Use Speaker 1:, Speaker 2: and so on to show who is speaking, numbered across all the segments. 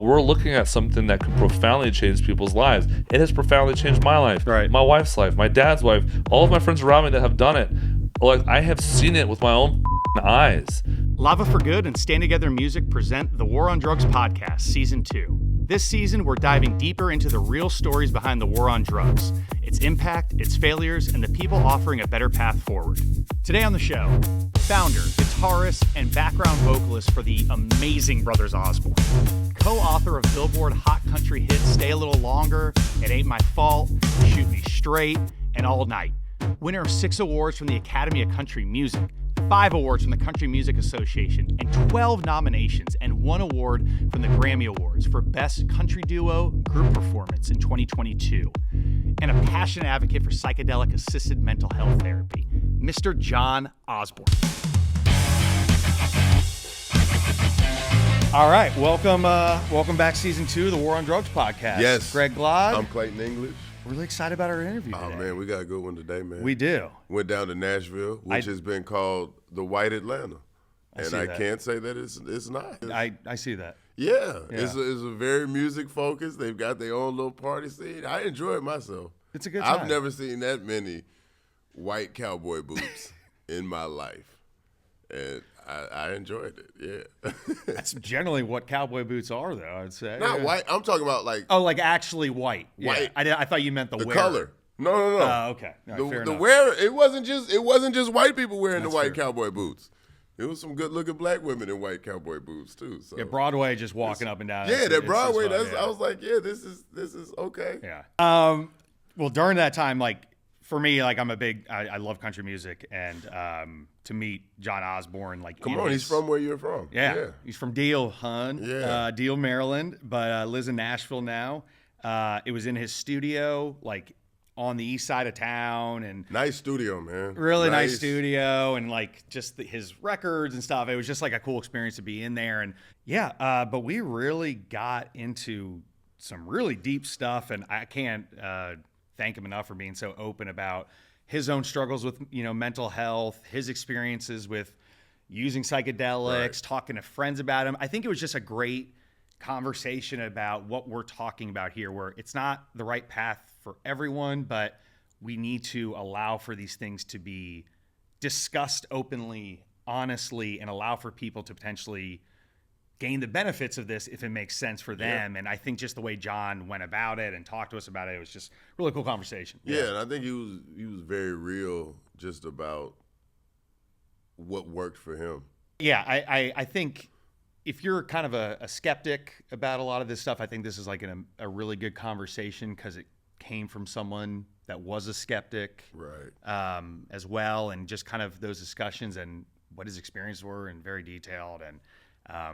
Speaker 1: We're looking at something that can profoundly change people's lives. It has profoundly changed my life,
Speaker 2: right?
Speaker 1: My wife's life, my dad's wife, all of my friends around me that have done it. Like, I have seen it with my own eyes.
Speaker 2: Lava for Good and Stand Together Music present the War on Drugs podcast, Season 2. This season, we're diving deeper into the real stories behind the war on drugs, its impact, its failures, and the people offering a better path forward. Today on the show, founder, guitarist, and background vocalist for the amazing Brothers Osborne. Co-author of Billboard Hot Country hits Stay a Little Longer, It Ain't My Fault, Shoot Me Straight, and All Night. Winner of 6 awards from the Academy of Country Music, 5 awards from the Country Music Association, and 12 nominations and 1 award from the Grammy Awards for Best Country Duo Group Performance in 2022. And a passionate advocate for psychedelic-assisted mental health therapy, Mr. John Osborne. All right, welcome back, Season 2 of the War on Drugs podcast.
Speaker 3: Yes.
Speaker 2: Greg Glod.
Speaker 3: I'm Clayton English.
Speaker 2: Really excited about our interview today.
Speaker 3: Oh, man, we got a good one today, man.
Speaker 2: We do.
Speaker 3: Went down to Nashville, which has been called the White Atlanta. I can't say that it's not.
Speaker 2: I see that.
Speaker 3: Yeah. It's a very music-focused. They've got their own little party scene. I enjoy it myself.
Speaker 2: It's a good time.
Speaker 3: I've never seen that many white cowboy boots in my life. And I enjoyed it, yeah.
Speaker 2: That's generally what cowboy boots are, though, I'd say.
Speaker 3: Not white. I'm talking about like...
Speaker 2: Oh, like actually white.
Speaker 3: White.
Speaker 2: Yeah. I thought you meant the wearer.
Speaker 3: Color. No.
Speaker 2: Oh, okay. All right, fair
Speaker 3: the
Speaker 2: enough.
Speaker 3: wearer, it wasn't just white people wearing
Speaker 2: That's
Speaker 3: the white
Speaker 2: fair.
Speaker 3: cowboy boots. It was some good-looking black women in white cowboy boots, too. So.
Speaker 2: Yeah, Broadway just walking up and down.
Speaker 3: Yeah, that Broadway,
Speaker 2: fun,
Speaker 3: I was like, yeah, this is okay.
Speaker 2: Yeah. Well, during that time, like, for me, like, I love country music, and to meet John Osborne, like,
Speaker 3: Come on, he's from where you're from.
Speaker 2: Yeah. He's from Deal, hun.
Speaker 3: Yeah.
Speaker 2: Deal, Maryland, but lives in Nashville now. It was in his studio, like, on the east side of town, and
Speaker 3: nice studio, man.
Speaker 2: Really nice studio, and like just his records and stuff. It was just like a cool experience to be in there, and but we really got into some really deep stuff, and I can't thank him enough for being so open about his own struggles with mental health, his experiences with using psychedelics, talking to friends about him. I think it was just a great conversation about what we're talking about here, where it's not the right path for everyone, but we need to allow for these things to be discussed openly, honestly, and allow for people to potentially gain the benefits of this if it makes sense for them. And I think just the way John went about it and talked to us about it, it was just a really cool conversation.
Speaker 3: Yeah, and I think he was very real just about what worked for him.
Speaker 2: Yeah, I think if you're kind of a skeptic about a lot of this stuff, I think this is like a really good conversation because it came from someone that was a skeptic,
Speaker 3: right?
Speaker 2: As well, and just kind of those discussions and what his experiences were, and very detailed. And I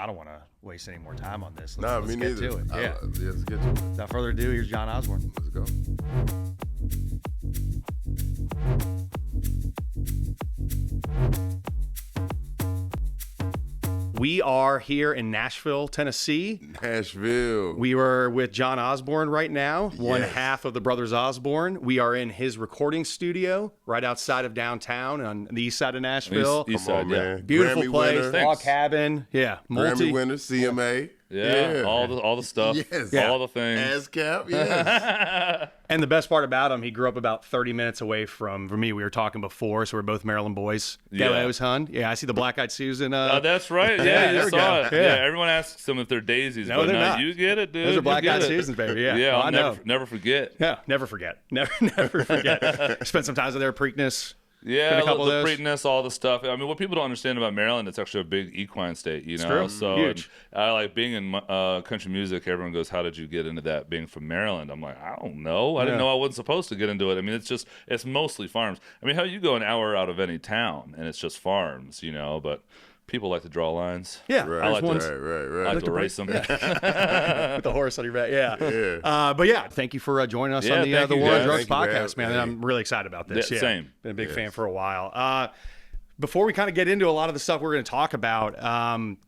Speaker 2: don't want to waste any more time on this. Let's
Speaker 3: me
Speaker 2: get
Speaker 3: neither.
Speaker 2: to it. Yeah,
Speaker 3: let's get to it.
Speaker 2: Without further ado, here's John Osborne.
Speaker 3: Let's go.
Speaker 2: We are here in Nashville, Tennessee.
Speaker 3: Nashville.
Speaker 2: We were with John Osborne right now, one half of the Brothers Osborne. We are in his recording studio right outside of downtown on the east side of Nashville.
Speaker 1: East side,
Speaker 3: man.
Speaker 2: Beautiful
Speaker 3: Grammy
Speaker 2: place,
Speaker 3: winner.
Speaker 2: log cabin. Yeah,
Speaker 3: Grammy winner, CMA.
Speaker 1: Yeah, all the stuff.
Speaker 3: Yes.
Speaker 1: All the things.
Speaker 3: ASCAP, yes.
Speaker 2: And the best part about him, he grew up about 30 minutes away from me. We were talking before, so we're both Maryland boys.
Speaker 1: Yeah.
Speaker 2: Gallows, hun. Yeah, I see the black-eyed Susan.
Speaker 1: That's right. Yeah,
Speaker 2: there
Speaker 1: you
Speaker 2: we
Speaker 1: saw
Speaker 2: go.
Speaker 1: it.
Speaker 2: Yeah.
Speaker 1: Yeah, everyone asks them if they're daisies.
Speaker 2: No,
Speaker 1: but
Speaker 2: they're not.
Speaker 1: You get it, dude.
Speaker 2: Those are black-eyed
Speaker 1: You get it.
Speaker 2: Susans, baby. Yeah,
Speaker 1: Yeah,
Speaker 2: I know.
Speaker 1: never forget.
Speaker 2: Yeah, never forget. Never forget. Spent some time with their Preakness.
Speaker 1: Yeah,
Speaker 2: a couple
Speaker 1: the
Speaker 2: of those.
Speaker 1: Preakness, all the stuff. I mean, what people don't understand about Maryland, it's actually a big equine state, you know?
Speaker 2: true.
Speaker 1: So
Speaker 2: Huge.
Speaker 1: I like being in country music. Everyone goes, how did you get into that being from Maryland? I'm like, I don't know. I didn't know I wasn't supposed to get into it. I mean, it's mostly farms. I mean, how you go an hour out of any town and it's just farms, you know? But people like to draw lines.
Speaker 2: Yeah,
Speaker 3: Right,
Speaker 1: I like
Speaker 3: right.
Speaker 1: I like to race them.
Speaker 2: with the horse on your back. Yeah. But yeah, thank you for joining us
Speaker 1: Yeah,
Speaker 2: on the
Speaker 1: thank you,
Speaker 2: War on
Speaker 1: guys.
Speaker 2: Drugs
Speaker 3: Thank you for
Speaker 2: podcast, man.
Speaker 3: having me.
Speaker 2: I'm really excited about this.
Speaker 1: Yeah, same.
Speaker 2: Been a big fan for a while. before we kind of get into a lot of the stuff we're going to talk about,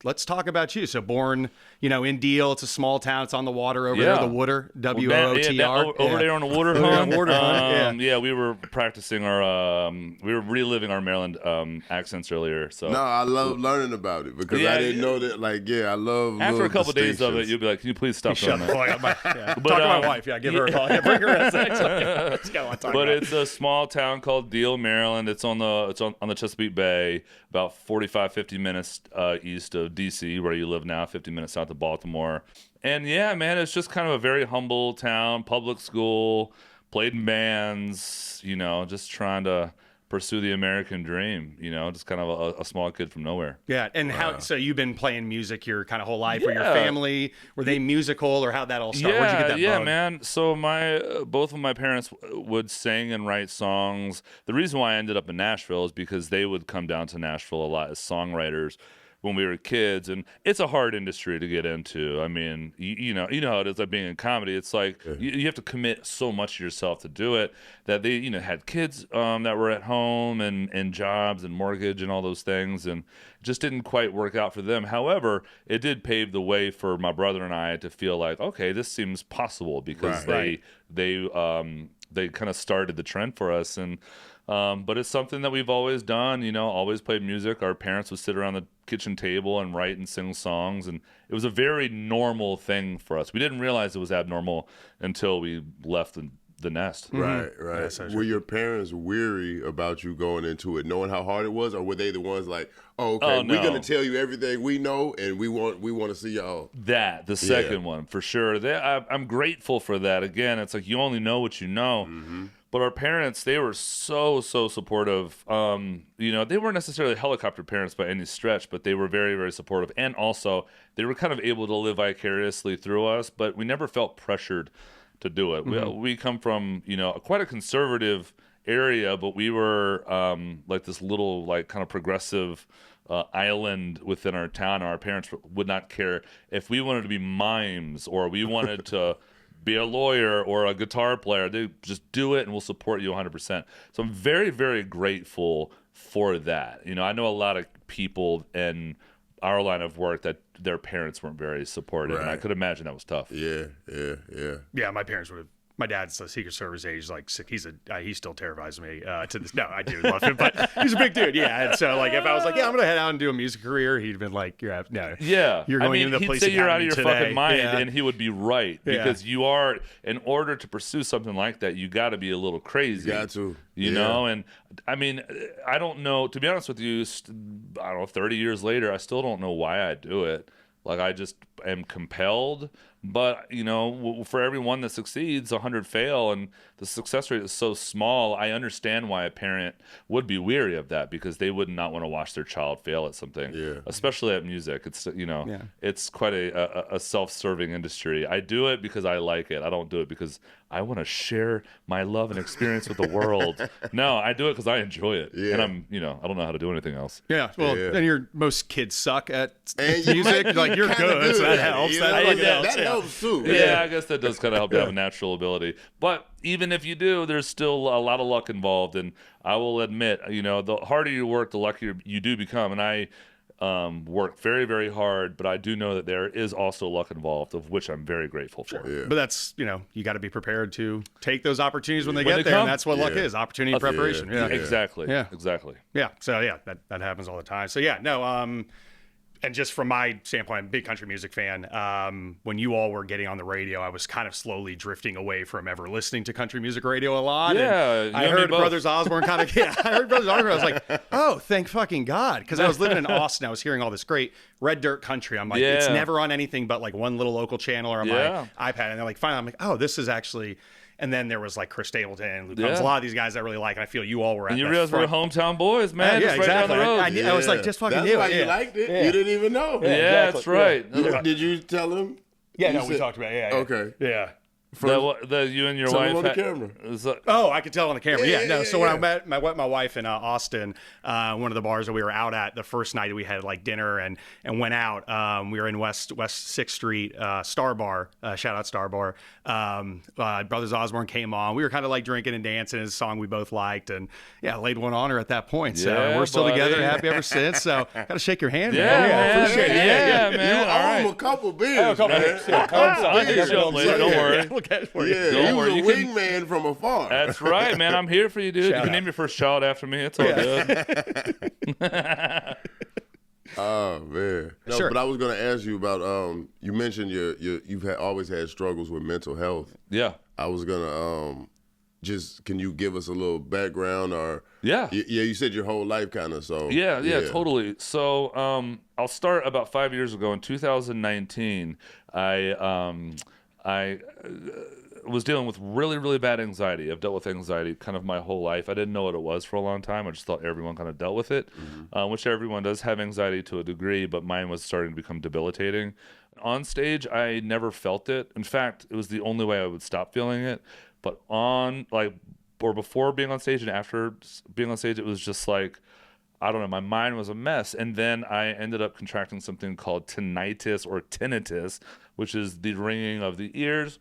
Speaker 2: let's talk about you. So born, in Deal. It's a small town. It's on the water over there, the Wooter, W-O-O-T-R.
Speaker 1: Over there on the Water Hunt. We were practicing we were reliving our Maryland accents earlier. So
Speaker 3: no, I love learning about it because I didn't know that. I love.
Speaker 1: After a couple of days of it, you'll be like, "Can you please stop doing that?"
Speaker 2: Talk to my wife. Yeah, give her a call. Yeah, bring her in.
Speaker 1: But it's a small town called Deal, Maryland. It's on the Chesapeake Bay, about 45, 50 minutes east of D.C., where you live now, 50 minutes south of Baltimore. And yeah, man, it's just kind of a very humble town, public school, played in bands, just trying to pursue the American dream, just kind of a small kid from nowhere.
Speaker 2: Yeah, and so you've been playing music your kind of whole life, or your family, were they musical, or how'd that all start? Where'd you get that bug?
Speaker 1: Man. So both of my parents would sing and write songs. The reason why I ended up in Nashville is because they would come down to Nashville a lot as songwriters when we were kids, and it's a hard industry to get into. I mean, you know how it is, like being in comedy. It's like you have to commit so much to yourself to do it that they had kids that were at home and jobs and mortgage and all those things, and it just didn't quite work out for them. However, it did pave the way for my brother and I to feel like, okay, this seems possible, because they kind of started the trend for us. And but it's something that we've always done, always played music. Our parents would sit around the kitchen table and write and sing songs, and it was a very normal thing for us. We didn't realize it was abnormal until we left the nest.
Speaker 3: Right. Were your parents weary about you going into it, knowing how hard it was, or were they the ones like, we're going to tell you everything we know, and we want to see y'all?
Speaker 1: The second one, for sure. I'm grateful for that. Again, it's like you only know what you know. Mm-hmm. But our parents, they were so supportive. They weren't necessarily helicopter parents by any stretch, but they were very, very supportive. And also, they were kind of able to live vicariously through us, but we never felt pressured to do it. Mm-hmm. We come from, quite a conservative area, but we were like this little, like, kind of progressive island within our town. And our parents would not care if we wanted to be mimes or we wanted to be a lawyer or a guitar player. They just do it and we'll support you 100%. So I'm very, very grateful for that. I know a lot of people in our line of work that their parents weren't very supportive, and I could imagine that was tough.
Speaker 2: Yeah, my parents would have. My dad's a Secret Service age. Like, he still terrifies me to this. No, I do love him, but he's a big dude. Yeah, and so like if I was like, I'm gonna head out and do a music career, he'd been like, you're going into the police
Speaker 1: he'd say you're out of your
Speaker 2: today.
Speaker 1: Fucking mind, and he would be right, because you are. In order to pursue something like that, you got to be a little crazy.
Speaker 3: Got to.
Speaker 1: You know, and I mean, I don't know. To be honest with you, I don't know. 30 years later, I still don't know why I do it. Like, I just am compelled. But, for every one that succeeds, 100 fail, and the success rate is so small. I understand why a parent would be weary of that, because they would not want to watch their child fail at something, especially at music. It's, it's quite a self-serving industry. I do it because I like it. I don't do it because I want to share my love and experience with the world. No, I do it because I enjoy it. Yeah. And I'm, I don't know how to do anything else.
Speaker 2: Yeah. Well, and most kids suck at music. Like, you're good, so that helps.
Speaker 3: That helps too.
Speaker 1: Yeah, I guess that does kind of help you have a natural ability. But even if you do, there's still a lot of luck involved. And I will admit, the harder you work, the luckier you do become. And I work very, very hard, but I do know that there is also luck involved, of which I'm very grateful for.
Speaker 2: Yeah. But that's, you got to be prepared to take those opportunities when they get there, and that's what luck is, opportunity and preparation. Yeah.
Speaker 1: Exactly.
Speaker 2: Yeah.
Speaker 1: Exactly.
Speaker 2: Yeah. So that happens all the time. So and just from my standpoint, I'm a big country music fan. When you all were getting on the radio, I was kind of slowly drifting away from ever listening to country music radio a lot.
Speaker 1: Yeah,
Speaker 2: I heard Brothers Osborne kind of. Yeah, I heard Brothers Osborne. I was like, oh, thank fucking God, because I was living in Austin. I was hearing all this great red dirt country. I'm like, it's never on anything but like one little local channel or on my iPad. And they're like, finally, I'm like, oh, this is actually. And then there was like Chris Stapleton and Luke Combs, a lot of these guys I really like, and I feel you all were at.
Speaker 1: And you realize we're hometown boys, man.
Speaker 2: Yeah,
Speaker 1: just
Speaker 2: exactly.
Speaker 1: Right down the road.
Speaker 2: I was like, just fucking
Speaker 3: do it. That's why you liked it. You didn't even know.
Speaker 1: Yeah, exactly. That's right.
Speaker 3: Did you tell him?
Speaker 2: Yeah, we talked about it. Yeah.
Speaker 3: Okay.
Speaker 2: Yeah.
Speaker 1: That you and your
Speaker 3: Tell
Speaker 1: wife
Speaker 3: them on the
Speaker 1: had-
Speaker 3: camera.
Speaker 1: is that-
Speaker 2: Oh, I could tell on the camera. Yeah, no. So when I
Speaker 3: yeah.
Speaker 2: met my wife in Austin, one of the bars that we were out at the first night, we had like dinner and went out. We were in West 6th Street, Star Bar. Shout out Star Bar. Brothers Osborne came on. We were kind of like drinking and dancing. It's a song we both liked, and yeah, laid one on her at that point. So
Speaker 1: Yeah,
Speaker 2: we're still
Speaker 1: buddy.
Speaker 2: together, happy ever since. So gotta shake your hand,
Speaker 1: Yeah,
Speaker 2: man.
Speaker 1: man.
Speaker 2: Appreciate it.
Speaker 1: Yeah, man.
Speaker 3: You
Speaker 1: All
Speaker 3: owe him
Speaker 1: right.
Speaker 3: a couple beers,
Speaker 2: couple
Speaker 3: man.
Speaker 2: beers, yeah.
Speaker 1: I'll hit you up
Speaker 3: beers.
Speaker 1: later. Don't
Speaker 3: Yeah.
Speaker 1: worry.
Speaker 2: Yeah, we'll get it for you.
Speaker 3: Yeah,
Speaker 1: Don't
Speaker 3: he
Speaker 1: worry,
Speaker 3: was a
Speaker 1: you can-
Speaker 3: wingman from afar.
Speaker 1: That's right, man. I'm here for you, dude.
Speaker 2: Shout
Speaker 1: you can
Speaker 2: out.
Speaker 1: name your first child after me. It's all good.
Speaker 3: Oh man, no,
Speaker 2: Sure.
Speaker 3: but I was gonna ask you about you mentioned you've always had struggles with mental health.
Speaker 1: Yeah.
Speaker 3: I was gonna just can you give us a little background or
Speaker 1: Yeah.
Speaker 3: yeah, you said your whole life kind of so
Speaker 1: Yeah, totally. So I'll start about 5 years ago in 2019. I was dealing with really, really bad anxiety. I've dealt with anxiety kind of my whole life. I didn't know what it was for a long time. I just thought everyone kind of dealt with it, which everyone does have anxiety to a degree, but mine was starting to become debilitating. On stage, I never felt it. In fact, it was the only way I would stop feeling it. But before being on stage and after being on stage, it was just like, I don't know, my mind was a mess. And then I ended up contracting something called tinnitus or tinnitus, which is the ringing of the ears.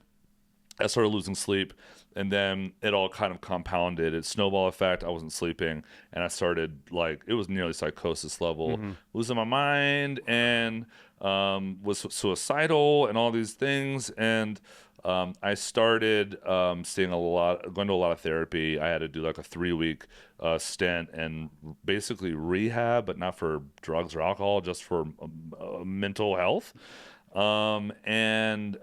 Speaker 1: I started losing sleep, and then it all kind of compounded. It's snowball effect. I wasn't sleeping, and I started it was nearly psychosis level, losing my mind, and was suicidal and all these things. And I started going to a lot of therapy. I had to do like a 3-week stint and basically rehab, but not for drugs or alcohol, just for mental health. And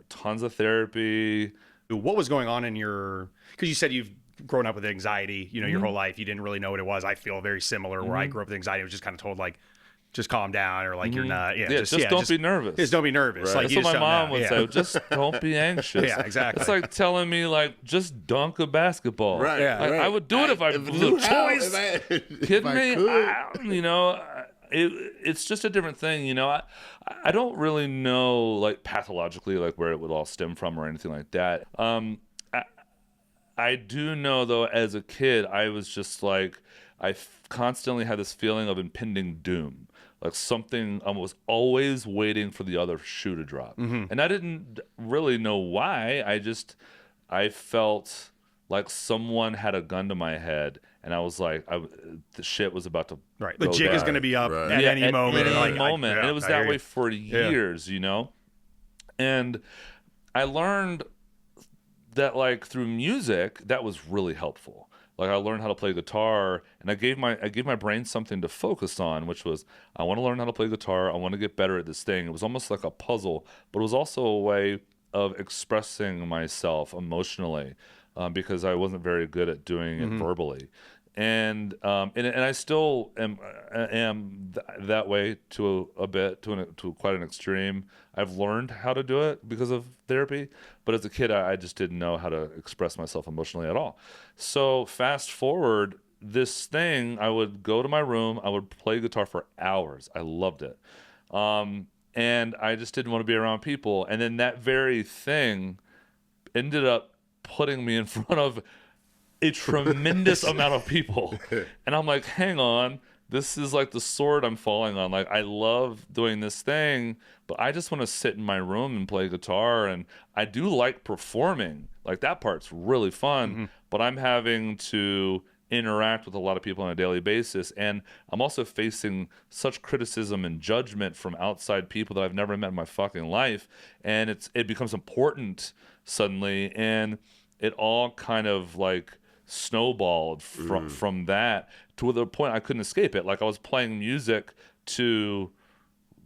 Speaker 1: tons of therapy.
Speaker 2: What was going on in because you said you've grown up with anxiety, your whole life. You didn't really know what it was. I feel very similar where I grew up with anxiety. I was just kind of told just calm down or you're not. Yeah,
Speaker 1: just don't be nervous.
Speaker 2: Just don't be nervous.
Speaker 3: Right.
Speaker 2: Like
Speaker 1: That's what my mom would say. Just don't be anxious.
Speaker 2: Yeah, exactly.
Speaker 1: It's like telling me just dunk a basketball.
Speaker 3: Right,
Speaker 1: Like,
Speaker 3: right.
Speaker 1: I would do it if I was a choice. Kidding me? It's just a different thing, I don't really know pathologically where it would all stem from or anything like that. I do know though, as a kid, I was just constantly had this feeling of impending doom. Something, I was always waiting for the other shoe to drop. And I didn't really know why. I felt like someone had a gun to my head, and I was like, the shit was about to
Speaker 2: right. The
Speaker 1: go
Speaker 2: jig
Speaker 1: down.
Speaker 2: is going to be up
Speaker 3: Right.
Speaker 2: at any moment.
Speaker 1: Any
Speaker 2: And
Speaker 1: moment. And it was
Speaker 2: I
Speaker 1: that
Speaker 2: hear
Speaker 1: way
Speaker 2: you.
Speaker 1: for years, And I learned that through music, that was really helpful. I learned how to play guitar, and I gave my brain something to focus on, which was, I want to learn how to play guitar. I want to get better at this thing. It was almost like a puzzle, but it was also a way of expressing myself emotionally, because I wasn't very good at doing it verbally. And I still am that way to a bit, to quite an extreme. I've learned how to do it because of therapy, but as a kid, I just didn't know how to express myself emotionally at all. So fast forward, this thing, I would go to my room, I would play guitar for hours. I loved it, and I just didn't want to be around people. And then that very thing ended up putting me in front of a tremendous amount of people. And I'm like, hang on, this is the sword I'm falling on. I love doing this thing, but I just want to sit in my room and play guitar. And I do like performing. That part's really fun, but I'm having to interact with a lot of people on a daily basis. And I'm also facing such criticism and judgment from outside people that I've never met in my fucking life. And it becomes important suddenly. And it all kind of snowballed from that to the point I couldn't escape it. I was playing music to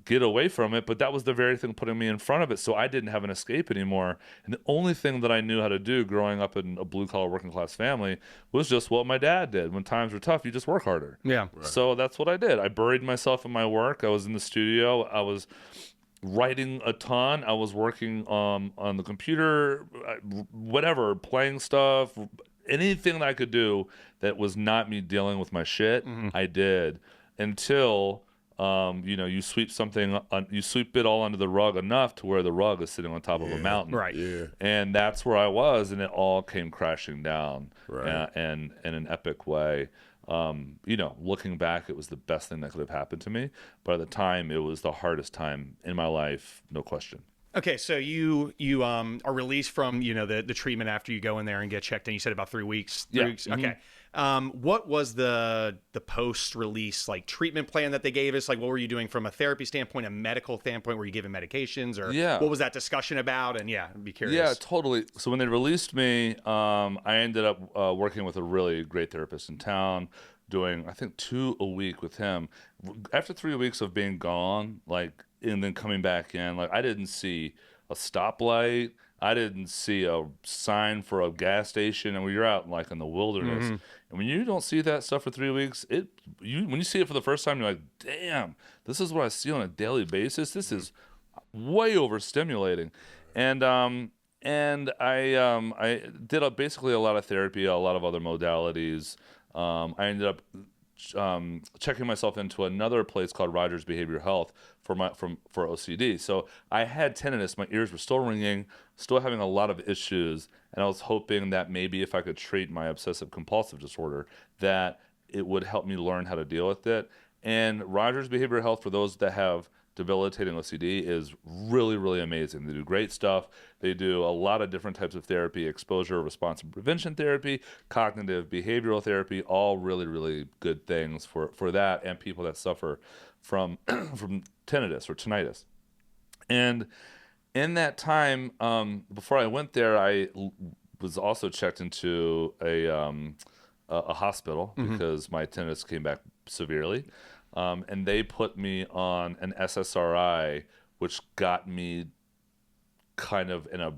Speaker 1: get away from it, but that was the very thing putting me in front of it, so I didn't have an escape anymore. And the only thing that I knew how to do growing up in a blue-collar working-class family was just what my dad did. When times were tough, you just work harder.
Speaker 2: Yeah.
Speaker 3: Right.
Speaker 1: So that's what I did. I buried myself in my work. I was in the studio. I was writing a ton. I was working on the computer, whatever, playing stuff, anything that I could do that was not me dealing with my shit, I did, until you sweep you sweep it all under the rug enough to where the rug is sitting on top of a mountain.
Speaker 2: Right.
Speaker 3: Yeah.
Speaker 1: And that's where I was, and it all came crashing down,
Speaker 3: Right.
Speaker 1: and in an epic way. Looking back, it was the best thing that could have happened to me. But at the time, it was the hardest time in my life, no question.
Speaker 2: Okay, so you are released from the treatment after you go in there and get checked in. You said about 3 weeks. 3 weeks.
Speaker 1: Mm-hmm.
Speaker 2: Okay. What was the post-release like treatment plan that they gave us? Like, what were you doing from a therapy standpoint, a medical standpoint? Were you given medications, or what was that discussion about? And I'd be curious.
Speaker 1: Yeah, totally. So when they released me, I ended up working with a really great therapist in town, doing I think 2 a week with him. After 3 weeks of being gone, and then coming back in, I didn't see a stoplight. I didn't see a sign for a gas station, and when you're out in the wilderness, and when you don't see that stuff for 3 weeks, when you see it for the first time, you're like, damn, this is what I see on a daily basis. This is way overstimulating, and I did basically a lot of therapy, a lot of other modalities. I ended up checking myself into another place called Rogers Behavioral Health for OCD. So I had tinnitus, my ears were still ringing, still having a lot of issues, and I was hoping that maybe if I could treat my obsessive compulsive disorder, that it would help me learn how to deal with it. And Rogers Behavioral Health, for those that have debilitating OCD, is really, really amazing. They do great stuff. They do a lot of different types of therapy: exposure, response, and prevention therapy, cognitive behavioral therapy, all really, really good things for that and people that suffer from from tinnitus or tinnitus. And in that time, before I went there, I was also checked into a hospital because my tinnitus came back severely. And they put me on an SSRI, which got me kind of in a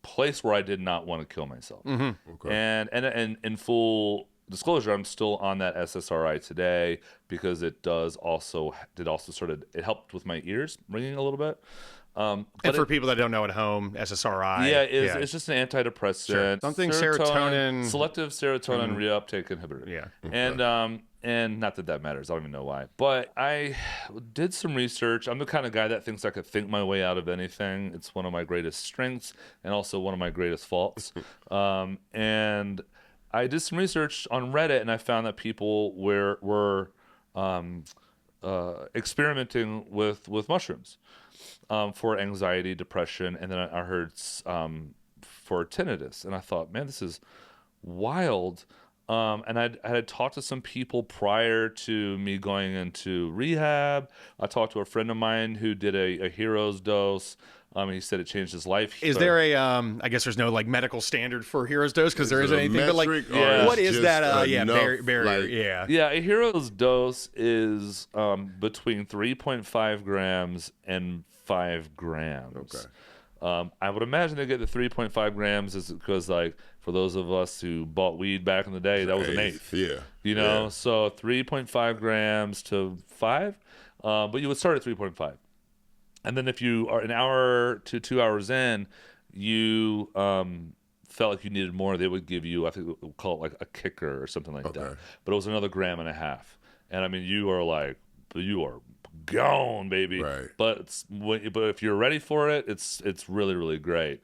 Speaker 1: place where I did not want to kill myself.
Speaker 3: Okay.
Speaker 1: And in full disclosure, I'm still on that SSRI today because it helped with my ears ringing a little bit.
Speaker 2: And for people that don't know at home, SSRI.
Speaker 1: It's just an antidepressant.
Speaker 2: Sure. Something serotonin.
Speaker 1: Selective serotonin reuptake inhibitor.
Speaker 2: Yeah.
Speaker 1: Okay. And not that matters. I don't even know why. But I did some research. I'm the kind of guy that thinks I could think my way out of anything. It's one of my greatest strengths and also one of my greatest faults. And I did some research on Reddit, and I found that people were experimenting with mushrooms for anxiety, depression, and then I heard for tinnitus. And I thought, man, this is wild. And I had talked to some people prior to me going into rehab. I talked to a friend of mine who did a hero's dose. He said it changed his life.
Speaker 2: Is there I guess there's no medical standard for hero's dose because there isn't anything, but what is that? Barrier? Yeah,
Speaker 1: a hero's dose is between 3.5 grams and 5 grams.
Speaker 3: Okay.
Speaker 1: I would imagine they get the 3.5 grams is because for those of us who bought weed back in the day, that was an eighth.
Speaker 3: Yeah.
Speaker 1: So 3.5 grams to 5, but you would start at 3.5. And then if you are an hour to 2 hours in, you felt like you needed more, they would give you, I think we'll call it a kicker or something like that. But it was another 1.5 grams. And I mean, you are gone, baby.
Speaker 3: Right.
Speaker 1: But if you're ready for it, it's really, really great.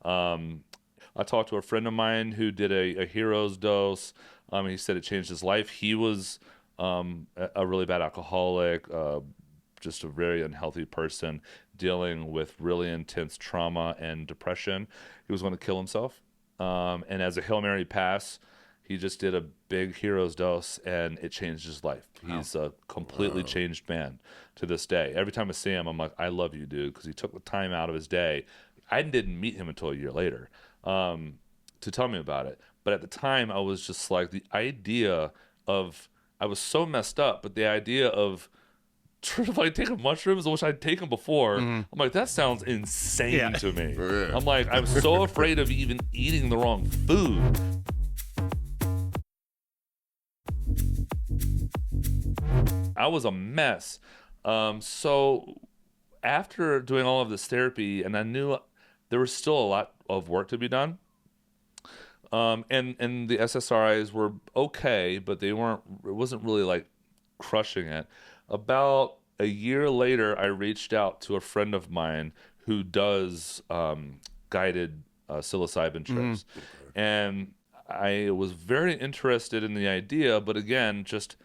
Speaker 1: I talked to a friend of mine who did a hero's dose. He said it changed his life. He was a really bad alcoholic, just a very unhealthy person dealing with really intense trauma and depression. He was going to kill himself. And as a Hail Mary pass, he just did a big hero's dose, and it changed his life. He's a completely changed man to this day. Every time I see him, I'm like, I love you, dude, because he took the time out of his day. I didn't meet him until a year later to tell me about it. But at the time, I was just like, the idea of, I was so messed up, but the idea of taking mushrooms, which I'd taken before, I'm like, that sounds insane to me.
Speaker 3: Yeah.
Speaker 1: I'm like, I'm so afraid of even eating the wrong food. I was a mess. So after doing all of this therapy, and I knew there was still a lot of work to be done, and the SSRIs were okay, but it wasn't really crushing it. About a year later, I reached out to a friend of mine who does guided psilocybin trips, and I was very interested in the idea, but again, just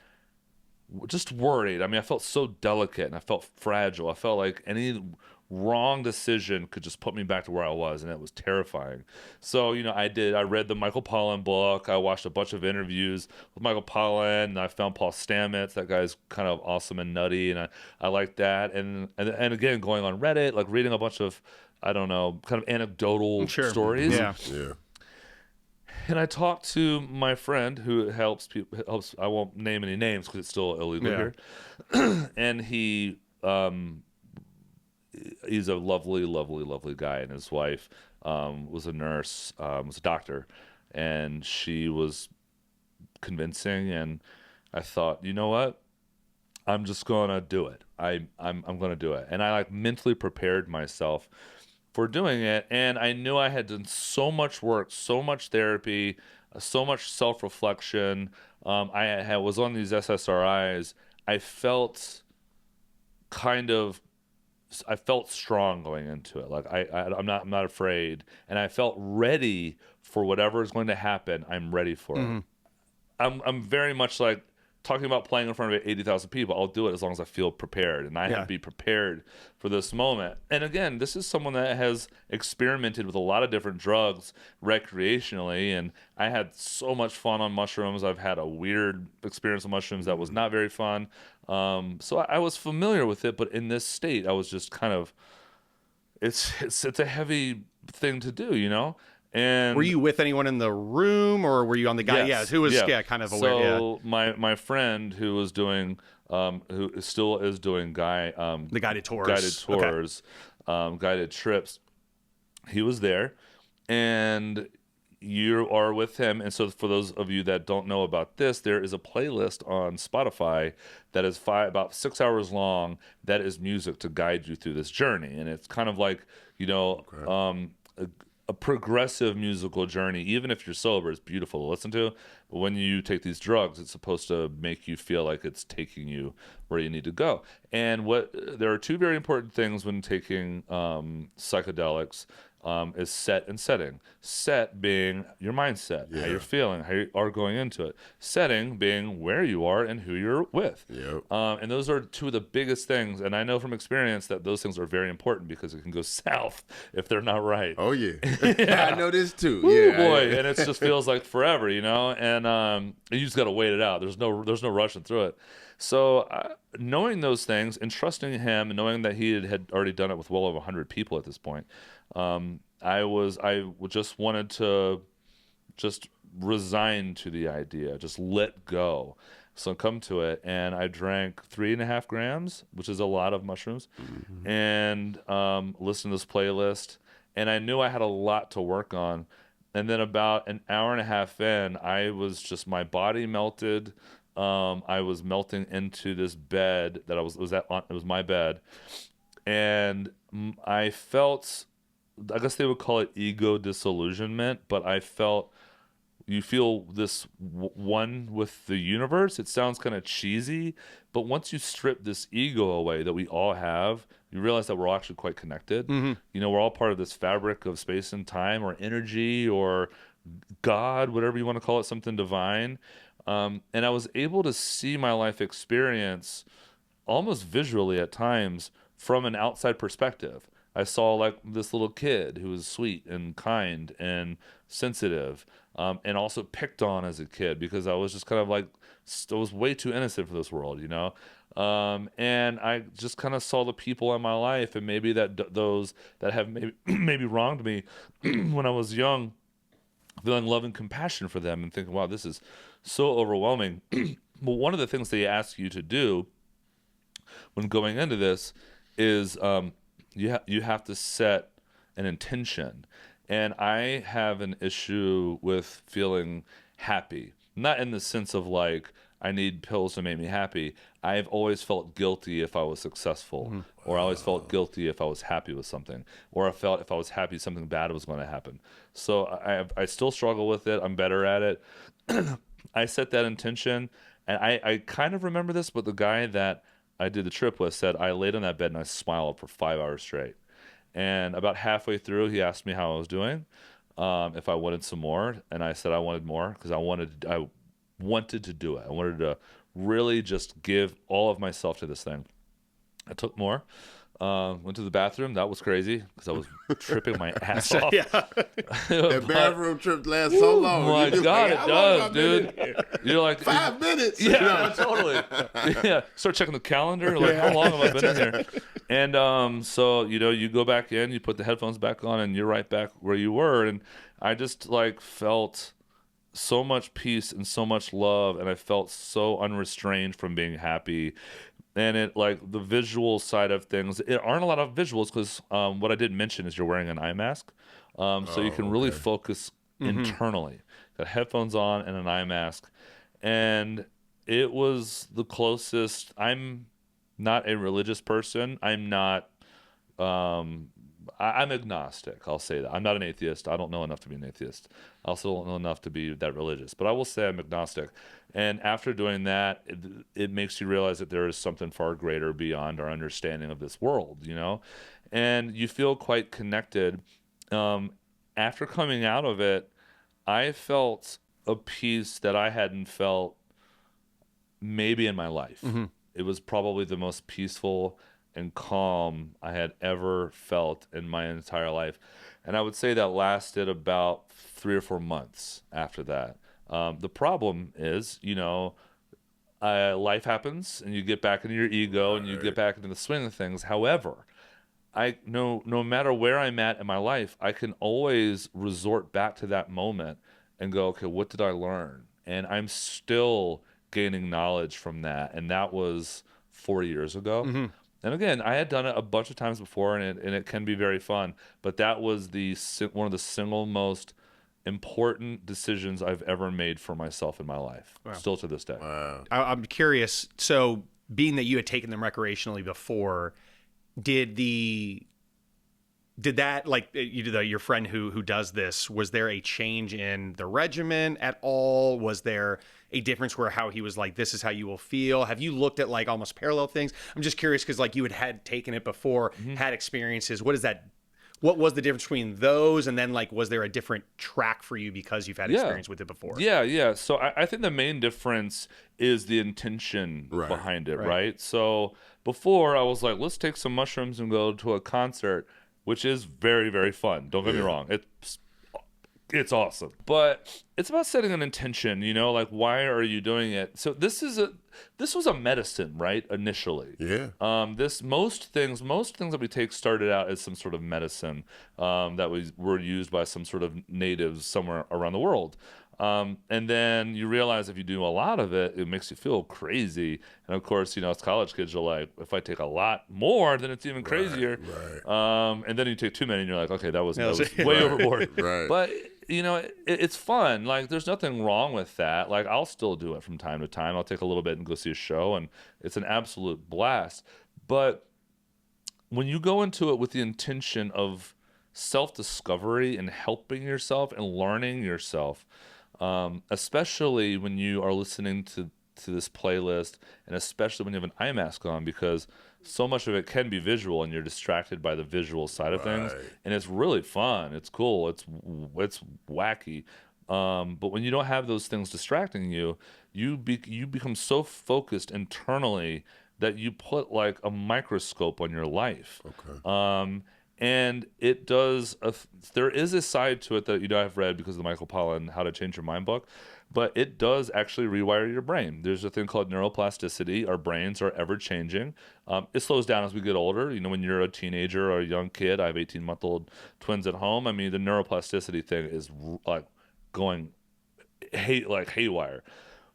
Speaker 1: worried. I mean, I felt so delicate and I felt fragile. I felt like any wrong decision could just put me back to where I was, and it was terrifying. So, I read the Michael Pollan book. I watched a bunch of interviews with Michael Pollan, and I found Paul Stamets. That guy's kind of awesome and nutty, and I like that. And again, going on Reddit, like reading a bunch of, I don't know, kind of anecdotal stories.
Speaker 2: Yeah.
Speaker 1: And I talked to my friend who helps people. I won't name any names because it's still illegal here. And he's a lovely, lovely, lovely guy, and his wife was a nurse, was a doctor, and she was convincing. And I thought, you know what? I'm just gonna do it. I'm gonna do it, and I like mentally prepared myself for doing it. And I knew I had done so much work, so much therapy, so much self-reflection. I was on these SSRIs. I felt strong going into it. Like I'm not afraid, and I felt ready for whatever is going to happen. I'm ready for it. I'm very much like talking about playing in front of 80,000 people. I'll do it as long as I feel prepared, and I have to be prepared for this moment. And again, this is someone that has experimented with a lot of different drugs recreationally, and I had so much fun on mushrooms. I've had a weird experience with mushrooms that was not very fun. So I was familiar with it, but in this state, I was just kind of, it's a heavy thing to do. And
Speaker 2: were you with anyone in the room, or were you on the guy?
Speaker 1: Yes,
Speaker 2: Who was kind of aware?
Speaker 1: So my friend who was doing, who still is doing
Speaker 2: the guided tours,
Speaker 1: guided trips, he was there, and you are with him. And so for those of you that don't know about this, there is a playlist on Spotify that is about 6 hours long. That is music to guide you through this journey, and it's kind of like a progressive musical journey. Even if you're sober, it's beautiful to listen to. But when you take these drugs, it's supposed to make you feel like it's taking you where you need to go. And there are two very important things when taking psychedelics. Is set and setting. Set being your mindset, how you're feeling, how you are going into it. Setting being where you are and who you're with. And those are two of the biggest things. And I know from experience that those things are very important because it can go south if they're not right.
Speaker 3: Oh, yeah. I know this too.
Speaker 1: Ooh, boy. And it just feels like forever, And you just got to wait it out. There's no rushing through it. So knowing those things and trusting him and knowing that he had already done it with well over 100 people at this point, I just wanted to just resign to the idea, just let go. So come to it, and I drank 3.5 grams, which is a lot of mushrooms, and listened to this playlist, and I knew I had a lot to work on. And then about an hour and a half in, my body melted. I was melting into this bed that it was my bed, and I felt, I guess they would call it ego disillusionment, but I felt, you feel this one with the universe. It sounds kind of cheesy, but once you strip this ego away that we all have, you realize that we're all actually quite connected. We're all part of this fabric of space and time, or energy, or God, whatever you want to call it, something divine. And I was able to see my life experience almost visually at times from an outside perspective. I saw like this little kid who was sweet and kind and sensitive, and also picked on as a kid because I was just kind of like, I was way too innocent for this world, and I just kind of saw the people in my life, and maybe those that have maybe wronged me when I was young, feeling love and compassion for them and thinking, wow, this is so overwhelming. Well, one of the things they ask you to do when going into this is you have to set an intention. And I have an issue with feeling happy, not in the sense of like, I need pills to make me happy. I've always felt guilty if I was successful, or I always felt guilty if I was happy with something, or I felt if I was happy, something bad was going to happen. So I still struggle with it. I'm better at it. I set that intention, and I kind of remember this, but the guy that I did the trip with said I laid on that bed and I smiled for 5 hours straight. And about halfway through, he asked me how I was doing, if I wanted some more, and I said I wanted more because I wanted to do it. I wanted to really just give all of myself to this thing. I took more. Went to the bathroom. That was crazy because I was tripping my ass off.
Speaker 2: Yeah.
Speaker 3: That bathroom trip lasts so long.
Speaker 1: Oh my God,
Speaker 3: like,
Speaker 1: it does, dude. You're like
Speaker 3: 5 minutes.
Speaker 1: Yeah, totally. Yeah, start checking the calendar. Like, how long have I been in here? And so you go back in, you put the headphones back on, and you're right back where you were. And I just like felt so much peace and so much love, and I felt so unrestrained from being happy. And it like the visual side of things, it aren't a lot of visuals because what I didn't mention is you're wearing an eye mask, so you can really focus internally. Got headphones on and an eye mask, and it was the closest. I'm not a religious person. I'm not. I'm agnostic. I'll say that. I'm not an atheist. I don't know enough to be an atheist. I also don't know enough to be that religious. But I will say I'm agnostic. And after doing that, it makes you realize that there is something far greater beyond our understanding of this world, And you feel quite connected. After coming out of it, I felt a peace that I hadn't felt maybe in my life. It was probably the most peaceful and calm I had ever felt in my entire life. And I would say that lasted about 3 or 4 months after that. The problem is, life happens and you get back into your ego and you get back into the swing of things. However, no matter where I'm at in my life, I can always resort back to that moment and go, okay, what did I learn? And I'm still gaining knowledge from that. And that was 4 years ago. And again, I had done it a bunch of times before, and it can be very fun. But that was one of the single most important decisions I've ever made for myself in my life, still to this day.
Speaker 3: Wow.
Speaker 2: I'm curious. So, being that you had taken them recreationally before, did that, like your friend who does this, was there a change in the regimen at all? Was there a difference where how he was like, this is how you will feel? Have you looked at like almost parallel things? I'm just curious because like you had taken it before, had experiences. What was the difference between those? And then like, was there a different track for you because you've had experience with it before?
Speaker 1: Yeah. So I think the main difference is the intention behind it, right? So before I was like, let's take some mushrooms and go to a concert, which is very, very fun. Don't get me wrong. It's awesome. But it's about setting an intention, like why are you doing it? So this was a medicine, right? Initially.
Speaker 3: Yeah.
Speaker 1: Most things that we take started out as some sort of medicine that were used by some sort of natives somewhere around the world. And then you realize if you do a lot of it, it makes you feel crazy. And of course, as college kids, you're like, if I take a lot more, then it's even crazier.
Speaker 3: Right.
Speaker 1: And then you take too many and you're like, okay, that was way overboard.
Speaker 3: Right.
Speaker 1: But it's fun. Like there's nothing wrong with that. Like I'll still do it from time to time. I'll take a little bit and go see a show, and it's an absolute blast. But when you go into it with the intention of self-discovery and helping yourself and learning yourself, especially when you are listening to this playlist, and especially when you have an eye mask on, because so much of it can be visual and you're distracted by the visual side of things, and it's really fun, it's cool, it's wacky, but when you don't have those things distracting you, you become so focused internally that you put like a microscope on your life. And it does. There is a side to it that I've read because of the Michael Pollan How to Change Your Mind book, but it does actually rewire your brain. There's a thing called neuroplasticity. Our brains are ever changing. It slows down as we get older. When you're a teenager or a young kid. I have 18-month-old twins at home. I mean, the neuroplasticity thing is like going haywire.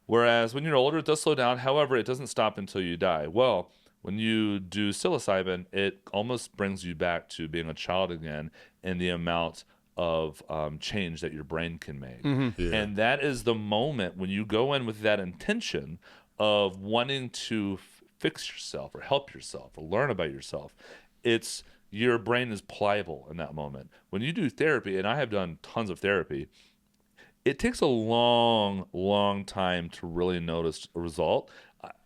Speaker 1: Whereas when you're older, it does slow down. However, it doesn't stop until you die. Well, when you do psilocybin, it almost brings you back to being a child again in the amount of change that your brain can make. And that is the moment when you go in with that intention of wanting to fix yourself or help yourself or learn about yourself. Your brain is pliable in that moment. When you do therapy, and I have done tons of therapy, it takes a long, long time to really notice a result.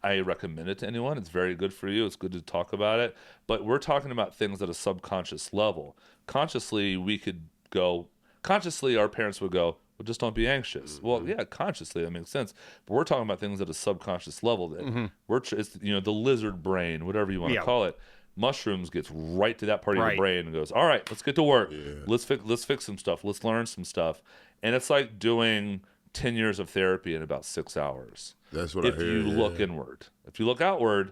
Speaker 1: I recommend it to anyone. It's very good for you. It's good to talk about it. But we're talking about things at a subconscious level. Consciously, our parents would go, well, just don't be anxious.
Speaker 3: Mm-hmm.
Speaker 1: Well, yeah, consciously, that makes sense. But we're talking about things at a subconscious level that it's, the lizard brain, whatever you want to call it. Mushrooms gets right to that part of your brain and goes, all right, let's get to work. Yeah. Let's fix some stuff. Let's learn some stuff. And it's like doing 10 years of therapy in about 6 hours.
Speaker 3: That's what I hear.
Speaker 1: If you look inward. If you look outward,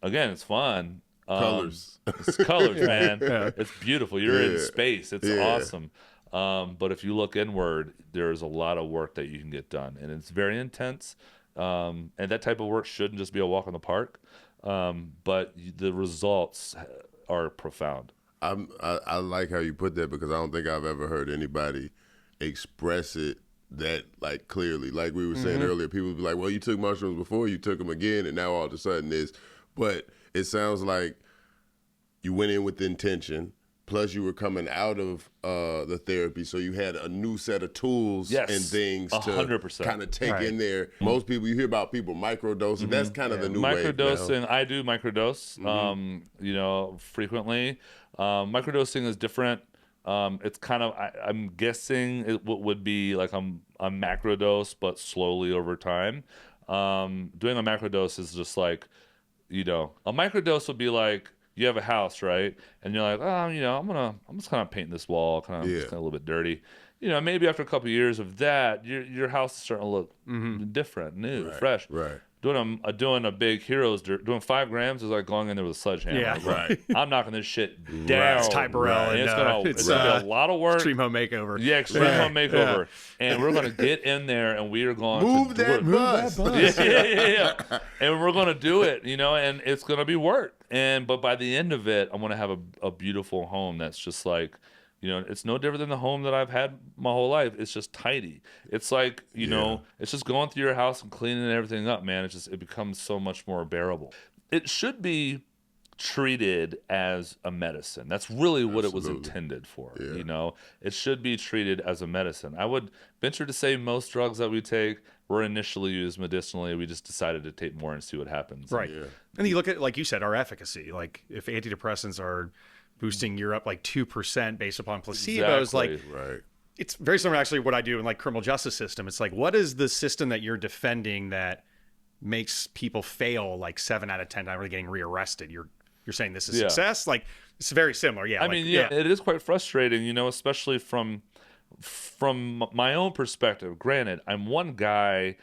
Speaker 1: again, it's fun.
Speaker 3: Colors.
Speaker 1: It's colors, man. Yeah. It's beautiful. You're in space. It's awesome. But if you look inward, there's a lot of work that you can get done. And it's very intense. And that type of work shouldn't just be a walk in the park. But the results are profound.
Speaker 3: I like how you put that, because I don't think I've ever heard anybody express it that like clearly. Like we were saying earlier, people would be like, well, you took mushrooms before, you took them again, and now all of a sudden this. But it sounds like you went in with intention, plus you were coming out of the therapy, so you had a new set of tools and things 100%. To kind of take in there. Most people, you hear about people microdosing. That's kind of the new wave now.
Speaker 1: Microdosing, I do microdose, frequently. Microdosing is different. It's kind of, I'm guessing it would be like a macrodose, but slowly over time. Doing a macrodose is just like, a microdose would be like, you have a house, right? And you're like, I'm just kind of painting this wall, kind of a little bit dirty. Maybe after a couple of years of that, your house is starting to look different, new, fresh.
Speaker 3: Right.
Speaker 1: Doing a big heroes doing 5 grams is like going in there with a sledgehammer.
Speaker 3: Yeah, right.
Speaker 1: I'm knocking this shit down.
Speaker 2: It's Ty Burrell, and
Speaker 1: it's gonna be a lot of work.
Speaker 2: Extreme Home Makeover.
Speaker 1: Yeah, Extreme Home Makeover. And we're gonna get in there, and we are going
Speaker 3: move that bus.
Speaker 1: Yeah. And we're gonna do it, and it's gonna be work. But by the end of it, I'm gonna have a beautiful home that's just like, it's no different than the home that I've had my whole life. It's just tidy. It's like, it's just going through your house and cleaning everything up, man. It becomes so much more bearable. It should be treated as a medicine. That's really what it was intended for. It should be treated as a medicine. I would venture to say most drugs that we take were initially used medicinally. We just decided to take more and see what happens.
Speaker 2: Right. Yeah. And you look at, like you said, our efficacy. Like if antidepressants are boosting you up like 2% based upon placebos,
Speaker 1: exactly.
Speaker 2: It's very similar actually what I do in like criminal justice system. It's like, what is the system that you're defending that makes people fail like 7 out of 10 times getting rearrested? You're saying this is success? Like it's very similar. Yeah.
Speaker 1: I mean, it is quite frustrating, especially from my own perspective. Granted, I'm one guy,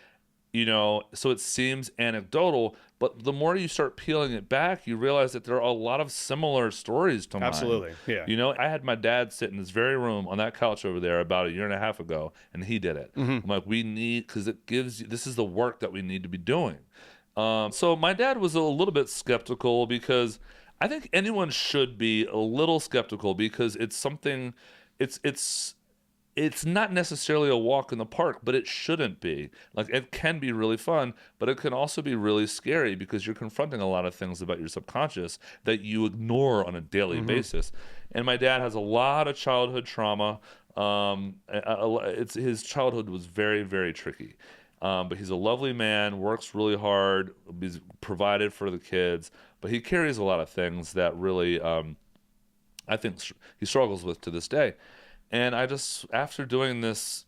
Speaker 1: so it seems anecdotal, but the more you start peeling it back, you realize that there are a lot of similar stories to mine.
Speaker 2: Absolutely, yeah.
Speaker 1: I had my dad sit in this very room on that couch over there about a year and a half ago, and he did it. I'm like, because it gives you, this is the work that we need to be doing. So my dad was a little bit skeptical, because I think anyone should be a little skeptical, because it's something, it's not necessarily a walk in the park, but it shouldn't be. Like, it can be really fun, but it can also be really scary, because you're confronting a lot of things about your subconscious that you ignore on a daily basis. And my dad has a lot of childhood trauma. His childhood was very, very tricky. But he's a lovely man, works really hard, he's provided for the kids, but he carries a lot of things that really, I think he struggles with to this day. And I just, after doing this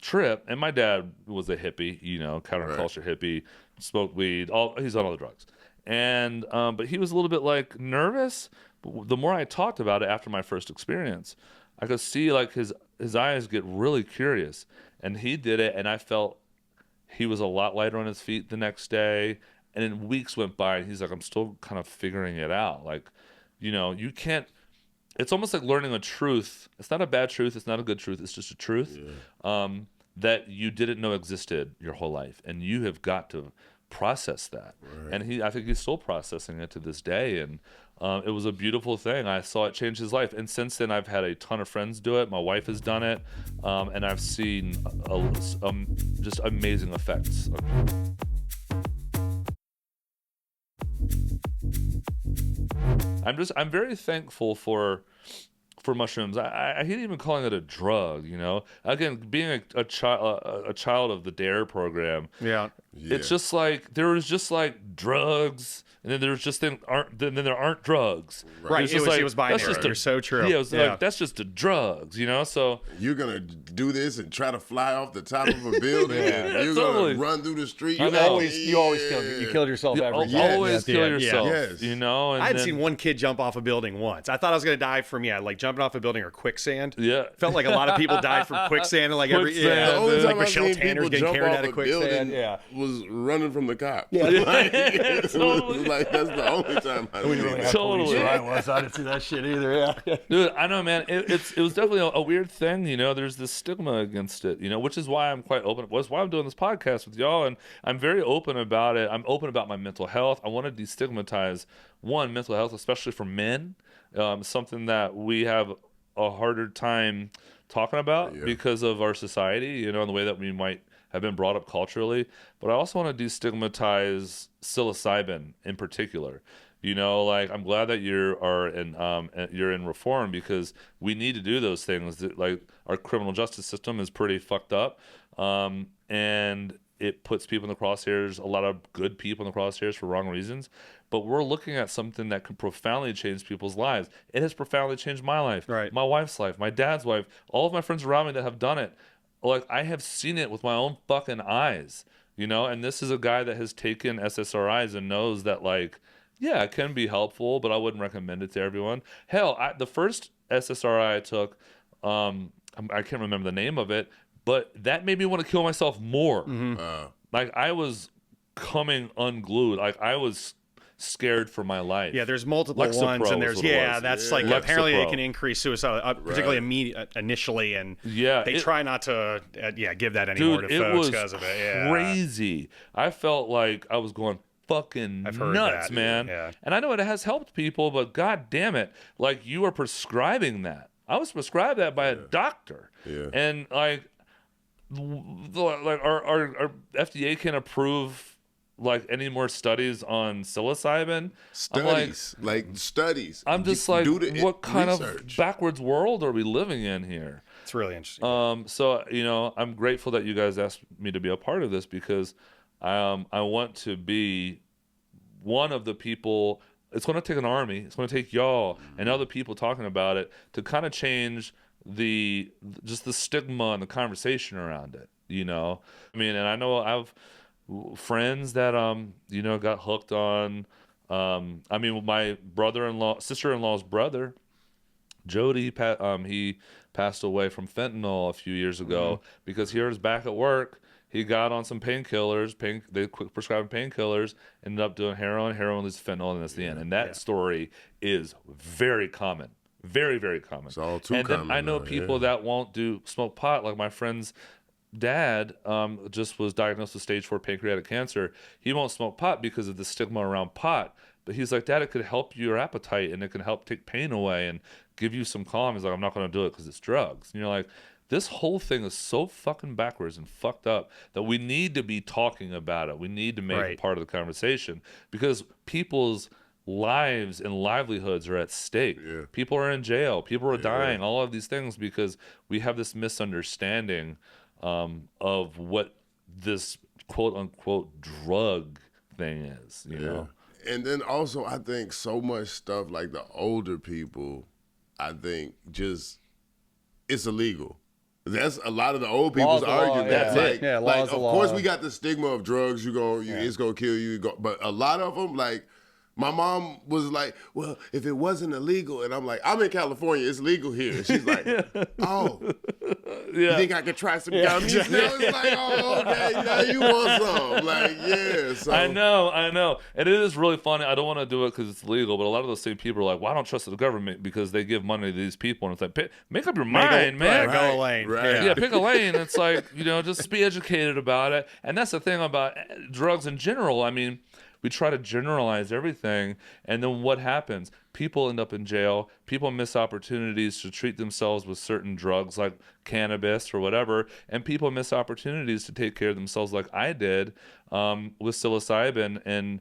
Speaker 1: trip, and my dad was a hippie, counterculture hippie, smoked weed, he's on all the drugs. And, but he was a little bit like nervous. But the more I talked about it after my first experience, I could see like his eyes get really curious. And he did it, and I felt he was a lot lighter on his feet the next day. And then weeks went by, and he's like, I'm still kind of figuring it out. Like, you can't, it's almost like learning a truth. It's not a bad truth. It's not a good truth. It's just a truth that you didn't know existed your whole life. And you have got to process that. Right. And I think he's still processing it to this day. And it was a beautiful thing. I saw it change his life. And since then, I've had a ton of friends do it. My wife has done it. And I've seen just amazing effects. I'm very thankful for mushrooms. I hate even calling it a drug, Again, being a child of the DARE program.
Speaker 2: Yeah.
Speaker 1: it's just like there was just like drugs, and then there's just then there aren't drugs.
Speaker 2: Right. It was binary. You're so true.
Speaker 1: Yeah, it was like that's just the drugs, you know. So
Speaker 3: you're gonna do this and try to fly off the top of a building, and you're
Speaker 1: totally.
Speaker 3: gonna run through the street.
Speaker 2: You always killed yourself every time.
Speaker 1: Always kill yourself.
Speaker 3: Yes.
Speaker 1: You know. And
Speaker 2: I had seen one kid jump off a building once. I thought I was gonna die from like jumping off a building or quicksand.
Speaker 1: Yeah.
Speaker 2: Felt like a lot of people died from quicksand and like
Speaker 3: The only time
Speaker 2: like
Speaker 3: I've
Speaker 2: Michelle
Speaker 3: seen
Speaker 2: Tanner's
Speaker 3: people
Speaker 2: getting
Speaker 3: jump
Speaker 2: carried
Speaker 3: off
Speaker 2: out of
Speaker 3: a
Speaker 2: quicksand.
Speaker 3: building was running from the cops.
Speaker 2: Yeah.
Speaker 3: Like that's the only time I've seen that.
Speaker 1: Totally.
Speaker 2: I didn't see that shit either. Yeah.
Speaker 1: Dude, I know, man. It was definitely a weird thing, you know. There's this stigma against it, you know, which is why I'm quite open. That's why I'm doing this podcast with y'all, and I'm very open about it. I'm open about my mental health. I want to destigmatize mental health, especially for men. Something that we have a harder time talking about because of our society, you know, and the way that we might have been brought up culturally. But I also want to destigmatize psilocybin in particular. You know, like I'm glad that you're in reform, because we need to do those things. Like our criminal justice system is pretty fucked up, and it puts people in the crosshairs, a lot of good people in the crosshairs for wrong reasons. But we're looking at something that can profoundly change people's lives. It has profoundly changed my life, my wife's life, my dad's life, all of my friends around me that have done it. Like I have seen it with my own fucking eyes, you know. And this is a guy that has taken SSRIs and knows that, like, yeah, it can be helpful, but I wouldn't recommend it to everyone. Hell, the first SSRI I took, I can't remember the name of it, but that made me want to kill myself more. Like I was coming unglued. Like I was scared for my life.
Speaker 2: Yeah, there's multiple ones, and there's that's like apparently it can increase suicide, particularly initially, and they try not to give that anymore to folks because of it. Yeah,
Speaker 1: crazy. I felt like I was going fucking nuts, man. Yeah. And I know it has helped people, but god damn it, like you are prescribing that. I was prescribed that by a doctor, and like our FDA can approve like any more studies on psilocybin.
Speaker 3: Studies.
Speaker 1: I'm just like, what kind of backwards world are we living in here?
Speaker 2: It's really interesting.
Speaker 1: So you know, I'm grateful that you guys asked me to be a part of this, because I want to be one of the people. It's going to take an army. It's going to take y'all and other people talking about it to kind of change the stigma and the conversation around it. You know, I mean, and I know I've friends that you know, got hooked on. I mean, my sister-in-law's brother, Jody, he passed away from fentanyl a few years ago because he was back at work. He got on some painkillers. They prescribed painkillers. Ended up doing heroin. Heroin leads to fentanyl, and that's the end. And that story is very common, very, very common.
Speaker 3: It's all too
Speaker 1: common.
Speaker 3: And
Speaker 1: then I know people that won't smoke pot, like my friend's dad just was diagnosed with stage 4 pancreatic cancer. He won't smoke pot because of the stigma around pot. But he's like, Dad, it could help your appetite, and it can help take pain away and give you some calm. He's like, I'm not going to do it because it's drugs. And you're like, this whole thing is so fucking backwards and fucked up that we need to be talking about it. We need to make it part of the conversation, because people's lives and livelihoods are at stake. People are in jail. People are dying. All of these things because we have this misunderstanding of what this quote unquote drug thing is, you know?
Speaker 3: And then also, I think so much stuff like the older people, I think just it's illegal. That's a lot of the old people's argument. Of course, we got the stigma of drugs. It's gonna kill you. But a lot of them, like, my mom was like, well, if it wasn't illegal, and I'm like, I'm in California, it's legal here. And she's like, oh, you think I could try some gummies? It's like, oh, okay, now you want some. Like, so.
Speaker 1: I know. And it is really funny. I don't want to do it because it's legal, but a lot of those same people are like, well, I don't trust the government because they give money to these people. And it's like, make up your mind, man.
Speaker 2: Go a lane.
Speaker 3: Right.
Speaker 1: Pick a lane. It's like, you know, just be educated about it. And that's the thing about drugs in general. I mean, we try to generalize everything, and then what happens? People end up in jail. People miss opportunities to treat themselves with certain drugs like cannabis or whatever, and people miss opportunities to take care of themselves like I did with psilocybin. And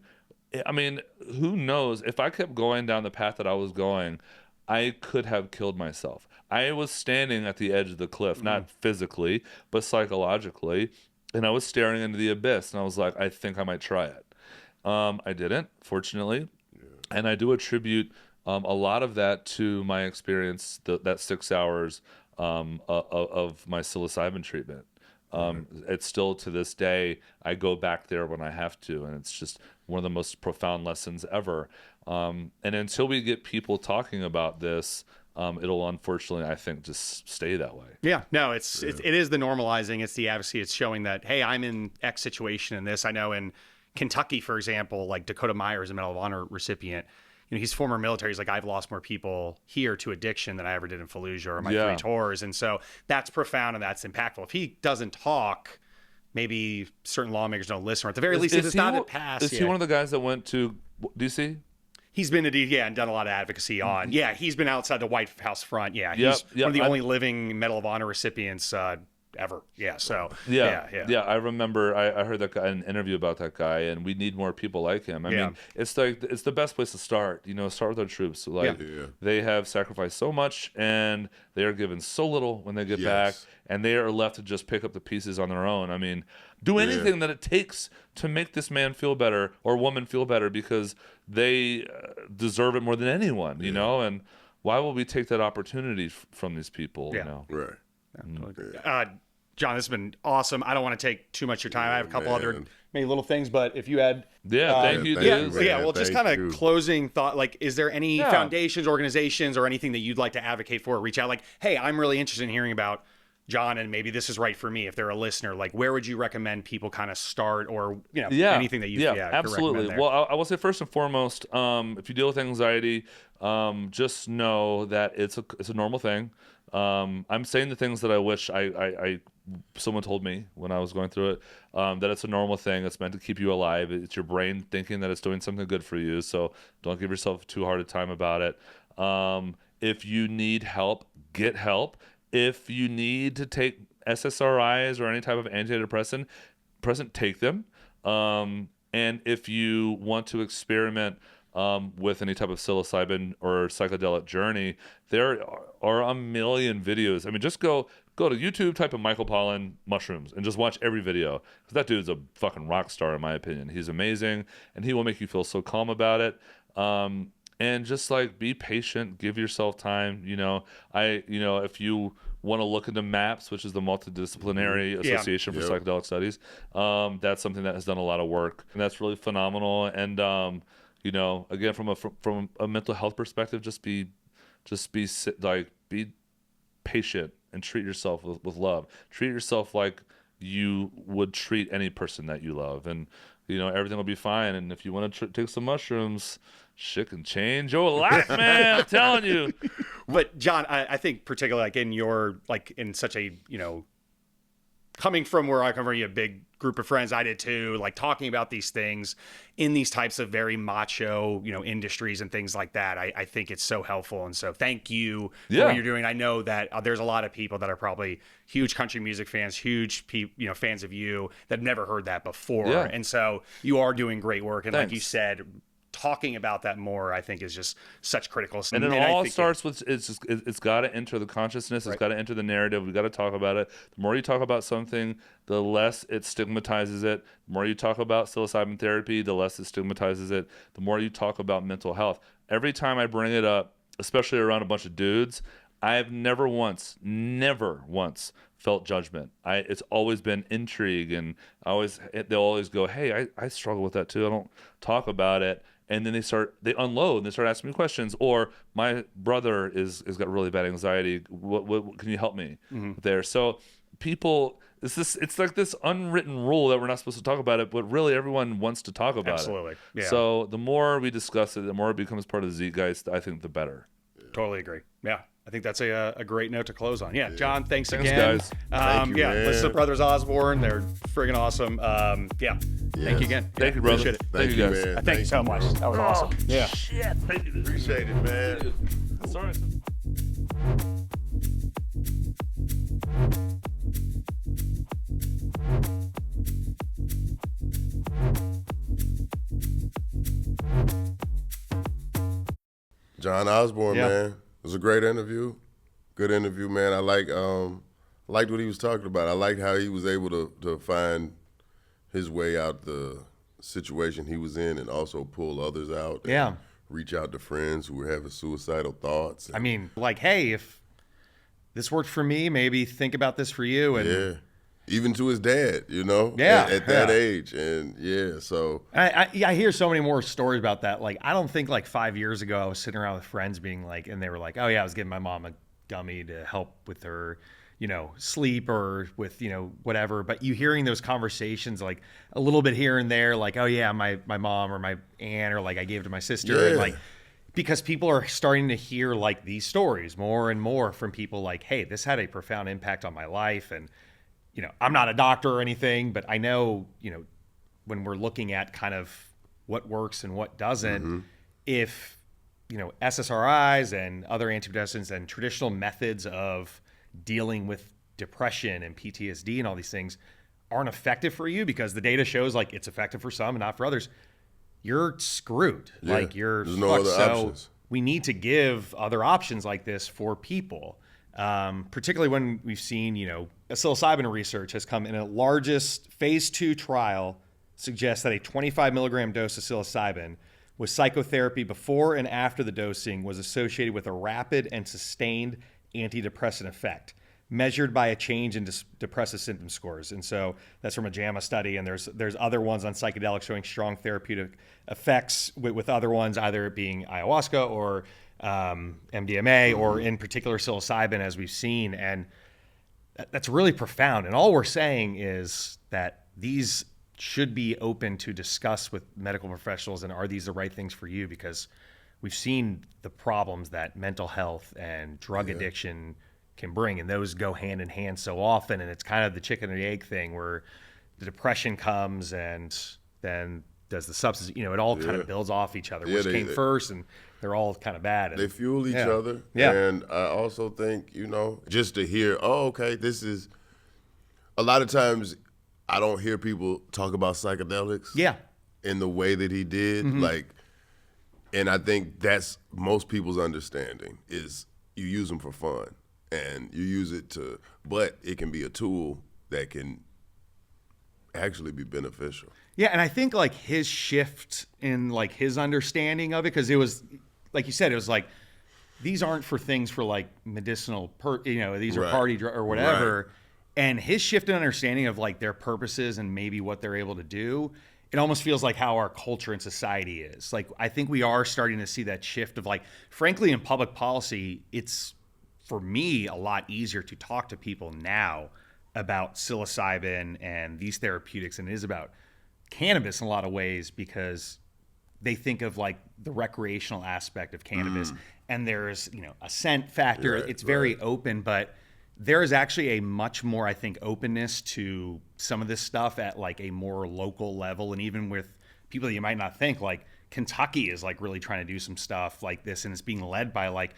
Speaker 1: I mean, who knows? If I kept going down the path that I was going, I could have killed myself. I was standing at the edge of the cliff, not physically, but psychologically. and I was staring into the abyss, and I was like, I think I might try it. I didn't, fortunately, and I do attribute a lot of that to my experience, that 6 hours of my psilocybin treatment. It's still, to this day, I go back there when I have to, and it's just one of the most profound lessons ever. And until we get people talking about this, it'll unfortunately, I think, just stay that way.
Speaker 2: Yeah, no, it is the normalizing. It's the advocacy. It's showing that, hey, I'm in X situation in this. I know in Kentucky, for example, like Dakota Myers, a Medal of Honor recipient, he's former military. He's like, I've lost more people here to addiction than I ever did in Fallujah or my 3 tours. And so that's profound and that's impactful. If he doesn't talk, maybe certain lawmakers don't listen, or at the very least, it's not passed.
Speaker 1: Is he one of the guys that went to DC?
Speaker 2: He's been to D.C. and done a lot of advocacy on. Yeah, he's been outside the White House front. Yeah, he's one of the only living Medal of Honor recipients ever. Yeah, so
Speaker 1: yeah. I remember I heard that guy in an interview about that guy, and we need more people like him. I mean, it's the best place to start. Start with our troops. They have sacrificed so much, and they are given so little when they get back, and they are left to just pick up the pieces on their own. I mean, do anything that it takes to make this man feel better or woman feel better, because they deserve it more than anyone. And why will we take that opportunity from these people?
Speaker 3: Right.
Speaker 2: John, this has been awesome. I don't want to take too much of your time. I have a couple other maybe little things, but if you had
Speaker 1: thank you.
Speaker 2: Well, just kind of closing thought, like, is there any foundations, organizations, or anything that you'd like to advocate for or reach out, like, hey, I'm really interested in hearing about John, and maybe this is right for me, if they're a listener, like, where would you recommend people kind of start, or anything that you
Speaker 1: absolutely. Well, I will say, first and foremost, if you deal with anxiety, just know that it's a normal thing. I'm saying the things that I wish someone told me when I was going through it, that it's a normal thing. It's meant to keep you alive. It's your brain thinking that it's doing something good for you. So don't give yourself too hard a time about it. If you need help, get help. If you need to take SSRIs or any type of antidepressant, take them. And if you want to experiment with any type of psilocybin or psychedelic journey, there are a million videos. I mean, just go to YouTube, type in Michael Pollan mushrooms, and just watch every video, because that dude's a fucking rock star, in my opinion. He's amazing, and he will make you feel so calm about it. And just be patient, give yourself time. If you want to look into MAPS, which is the Multidisciplinary Association for Psychedelic Studies, that's something that has done a lot of work, and that's really phenomenal. And again, from a mental health perspective, just be patient and treat yourself with love. Treat yourself like you would treat any person that you love, and everything will be fine. And if you want to take some mushrooms, shit can change your life, man. I'm telling you.
Speaker 2: But John, I think particularly in such a coming from where I come from, you have a big group of friends. I did too. Like, talking about these things in these types of very macho, industries and things like that. I think it's so helpful. And so thank you for what you're doing. I know that there's a lot of people that are probably huge country music fans, huge fans of you that have never heard that before. Yeah. And so you are doing great work. And like you said, talking about that more, I think, is just such critical.
Speaker 1: And it all starts with it's got to enter the consciousness. It's got to enter the narrative. We've got to talk about it. The more you talk about something, the less it stigmatizes it. The more you talk about psilocybin therapy, the less it stigmatizes it. The more you talk about mental health. Every time I bring it up, especially around a bunch of dudes, I have never once felt judgment. It's always been intrigue, and they'll always go, "Hey, I struggle with that too. I don't talk about it." And then they unload and they start asking me questions. Or, my brother is got really bad anxiety. What can you help me there? So people, it's like this unwritten rule that we're not supposed to talk about it, but really everyone wants to talk about it.
Speaker 2: Absolutely. Yeah.
Speaker 1: So the more we discuss it, the more it becomes part of the zeitgeist, I think the better.
Speaker 2: Totally agree. Yeah. I think that's a great note to close on. Yeah, John, thanks again.
Speaker 1: Guys.
Speaker 3: Thank you, man.
Speaker 2: Listen to Brothers Osborne. They're friggin' awesome. Thank you again.
Speaker 1: Thank you, brother.
Speaker 2: Appreciate it.
Speaker 1: Thank you, guys.
Speaker 3: Man.
Speaker 2: Thank you so much. That was awesome. Yeah.
Speaker 1: Shit. Thank you.
Speaker 3: Appreciate it, man.
Speaker 1: Sorry.
Speaker 3: John Osborne, man. It was a great interview. Good interview, man. I liked what he was talking about. I liked how he was able to find his way out the situation he was in and also pull others out. And reach out to friends who were having suicidal thoughts.
Speaker 2: I mean, like, hey, if this worked for me, maybe think about this for you. And
Speaker 3: even to his dad, you know, at that age. And so
Speaker 2: I hear so many more stories about that. Like, I don't think like 5 years ago I was sitting around with friends being like, and they were like, oh yeah, I was giving my mom a gummy to help with her, you know, sleep or with, you know, whatever. But you hearing those conversations like a little bit here and there, like, oh yeah, my mom or my aunt, or like I gave it to my sister. And like, because people are starting to hear like these stories more and more from people like, hey, this had a profound impact on my life. And, you know, I'm not a doctor or anything, but I know, you know, when we're looking at kind of what works and what doesn't, if, you know, SSRIs and other antidepressants and traditional methods of dealing with depression and PTSD and all these things aren't effective for you because the data shows like it's effective for some and not for others, you're screwed. Like you're
Speaker 3: there's no other options.
Speaker 2: We need to give other options like this for people. Particularly when we've seen, you know, psilocybin research has come in a largest phase 2 trial suggests that a 25 milligram dose of psilocybin with psychotherapy before and after the dosing was associated with a rapid and sustained antidepressant effect measured by a change in depressive symptom scores. And so that's from a JAMA study. And there's other ones on psychedelics showing strong therapeutic effects with other ones, either it being ayahuasca or MDMA or in particular psilocybin, as we've seen. And that's really profound. And all we're saying is that these should be open to discuss with medical professionals. And are these the right things for you? Because we've seen the problems that mental health and drug addiction can bring, and those go hand in hand so often. And it's kind of the chicken and the egg thing where the depression comes and then does the substance, you know, it all kind of builds off each other. Which came first, and they're all kind of bad. And
Speaker 3: they fuel each other. Yeah. And I also think, you know, just to hear, oh, okay, this is, a lot of times I don't hear people talk about psychedelics in the way that he did. Like, and I think that's most people's understanding is you use them for fun. And you use it to, but it can be a tool that can actually be beneficial.
Speaker 2: Yeah, and I think like his shift in like his understanding of it, because it was, like you said, it was like, these aren't for things for like medicinal, these are party or whatever. Right. And his shift in understanding of like their purposes and maybe what they're able to do, it almost feels like how our culture and society is. Like, I think we are starting to see that shift of like, frankly, in public policy, it's, for me, a lot easier to talk to people now about psilocybin and these therapeutics, and it is about cannabis in a lot of ways, because they think of like the recreational aspect of cannabis, and there's, you know, a scent factor. It's very open, but there is actually a much more, I think, openness to some of this stuff at like a more local level, and even with people that you might not think, like Kentucky is like really trying to do some stuff like this, and it's being led by like,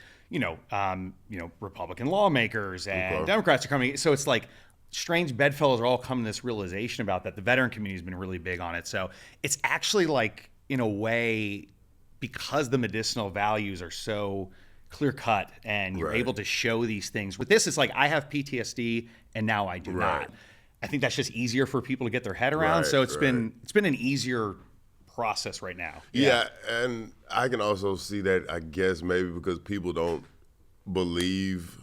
Speaker 2: Republican lawmakers and Democrats are coming. So it's like strange bedfellows are all coming to this realization about that. The veteran community has been really big on it. So it's actually like, in a way, because the medicinal values are so clear cut and you're able to show these things. With this, it's like, I have PTSD and now I do not. I think that's just easier for people to get their head around. So it's been an easier process right now.
Speaker 3: Yeah, and I can also see that, I guess, maybe because people don't believe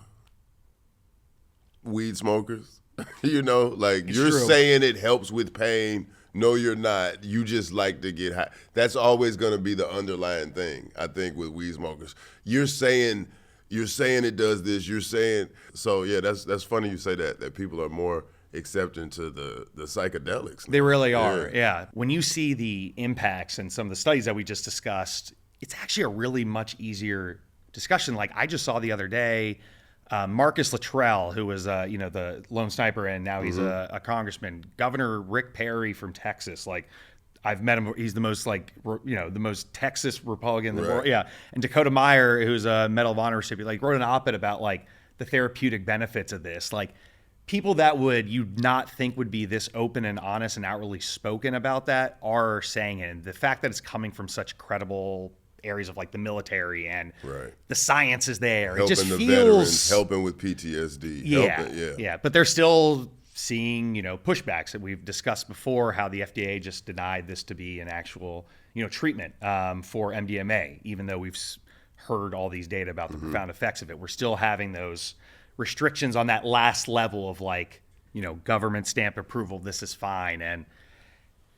Speaker 3: weed smokers. You know, like, you're saying it helps with pain. No, you're not. You just like to get high. That's always going to be the underlying thing, I think, with weed smokers. You're saying it does this. You're saying, so yeah, that's funny you say that people are more accepting to the psychedelics now.
Speaker 2: They really are, yeah. When you see the impacts and some of the studies that we just discussed, it's actually a really much easier discussion. Like, I just saw the other day, Marcus Luttrell, who was the lone sniper, and now he's a congressman. Governor Rick Perry from Texas, like, I've met him. He's the most the most Texas Republican in the world. Yeah. And Dakota Meyer, who's a Medal of Honor recipient, like, wrote an op-ed about like the therapeutic benefits of this. Like, people that you'd not think would be this open and honest and outwardly spoken about that are saying it. And the fact that it's coming from such credible areas of like the military and
Speaker 3: Right.
Speaker 2: the science is there.
Speaker 3: Helping
Speaker 2: it just
Speaker 3: the
Speaker 2: feels
Speaker 3: veterans, helping with PTSD.
Speaker 2: yeah. But they're still seeing, pushbacks that we've discussed before, how the FDA just denied this to be an actual, treatment for MDMA, even though we've heard all these data about the profound effects of it. We're still having those restrictions on that last level of like, government stamp approval, this is fine. And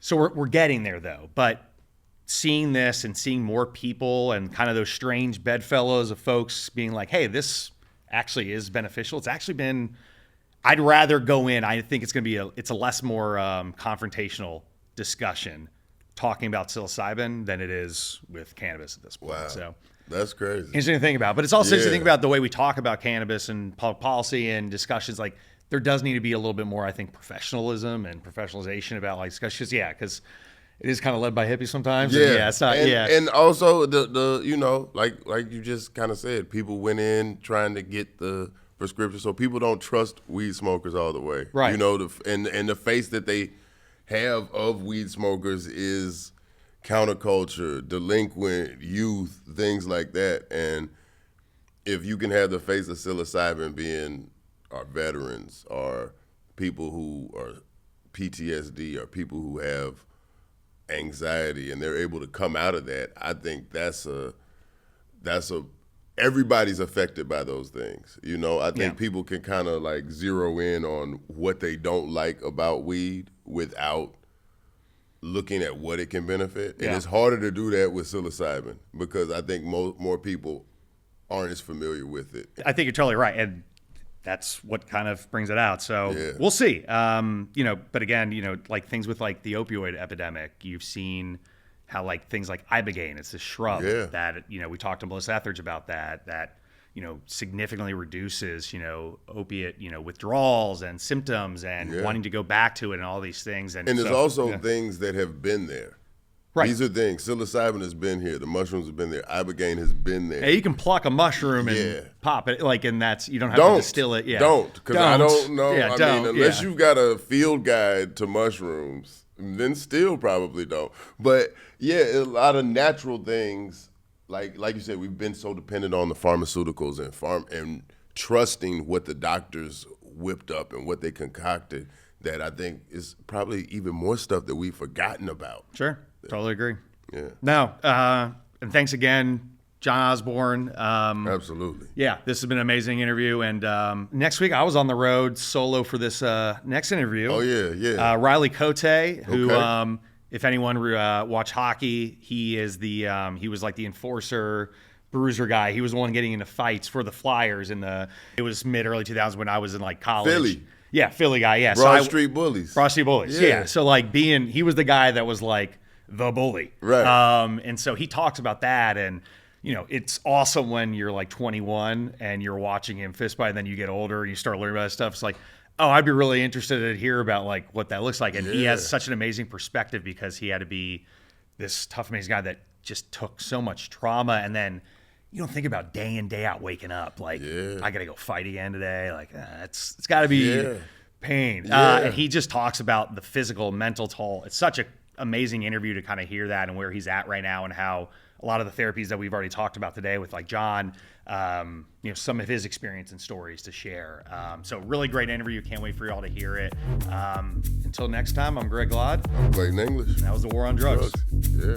Speaker 2: so we're getting there though. But seeing this and seeing more people and kind of those strange bedfellows of folks being like, hey, this actually is beneficial. It's actually been, I'd rather go in. I think it's going to be it's a less more confrontational discussion talking about psilocybin than it is with cannabis at this point.
Speaker 3: Wow.
Speaker 2: So
Speaker 3: that's crazy.
Speaker 2: interesting to think about, but it's also interesting to think about the way we talk about cannabis and public policy and discussions. Like there does need to be a little bit more, I think, professionalism and professionalization about like discussions. Yeah. Cause it is kind of led by hippies sometimes.
Speaker 3: Yeah,
Speaker 2: It's not.
Speaker 3: And also the like you just kind of said, people went in trying to get the prescription, so people don't trust weed smokers all the way.
Speaker 2: Right.
Speaker 3: And the face that they have of weed smokers is counterculture, delinquent, youth, things like that. And if you can have the face of psilocybin being our veterans or people who are PTSD or people who have anxiety and they're able to come out of that, I think that's everybody's affected by those things. I think people can kind of like zero in on what they don't like about weed without looking at what it can benefit. And it's harder to do that with psilocybin because I think more people aren't as familiar with it.
Speaker 2: I think you're totally right. And that's what kind of brings it out. So we'll see. But again, like things with like the opioid epidemic, you've seen how like things like ibogaine, it's a shrub that, we talked to Melissa Etheridge about that, significantly reduces, opiate, withdrawals and symptoms and wanting to go back to it and all these things. And
Speaker 3: there's also things that have been there. Right. These are things. Psilocybin has been here. The mushrooms have been there. Ibogaine has been there.
Speaker 2: Hey, you can pluck a mushroom and pop it, and that's, you don't have to distill it. Yeah.
Speaker 3: Because I don't know.
Speaker 2: Yeah,
Speaker 3: I mean, unless you've got a field guide to mushrooms, then still probably don't. But a lot of natural things, like you said, we've been so dependent on the pharmaceuticals and trusting what the doctors whipped up and what they concocted that I think is probably even more stuff that we've forgotten about.
Speaker 2: Sure. Totally agree.
Speaker 3: Yeah.
Speaker 2: No, and thanks again, John Osborne.
Speaker 3: Absolutely.
Speaker 2: Yeah, this has been an amazing interview. And next week, I was on the road solo for this next interview.
Speaker 3: Oh, yeah.
Speaker 2: Riley Cote, who, if anyone watch hockey, he is he was like the enforcer, bruiser guy. He was the one getting into fights for the Flyers it was mid-early 2000s when I was in like college.
Speaker 3: Philly.
Speaker 2: Yeah, Philly guy, yeah.
Speaker 3: Broad Street Bullies.
Speaker 2: Broad Street Bullies, yeah. So like he was the guy that was like the bully.
Speaker 3: Right.
Speaker 2: And so he talks about that, and it's awesome when you're like 21 and you're watching him fist fight, and then you get older and you start learning about that stuff. It's like, oh, I'd be really interested to hear about like what that looks like. And he has such an amazing perspective because he had to be this tough, amazing guy that just took so much trauma, and then you don't think about day in, day out waking up like I gotta go fight again today. Like it's got to be pain. And he just talks about the physical, mental toll. It's such an amazing interview to kind of hear that and where he's at right now and how a lot of the therapies that we've already talked about today with like John, some of his experience and stories to share. So really great interview. Can't wait for y'all to hear it. Until next time, I'm Greg Glod.
Speaker 3: I'm Clayton English.
Speaker 2: And that was The War on Drugs.
Speaker 3: Yeah.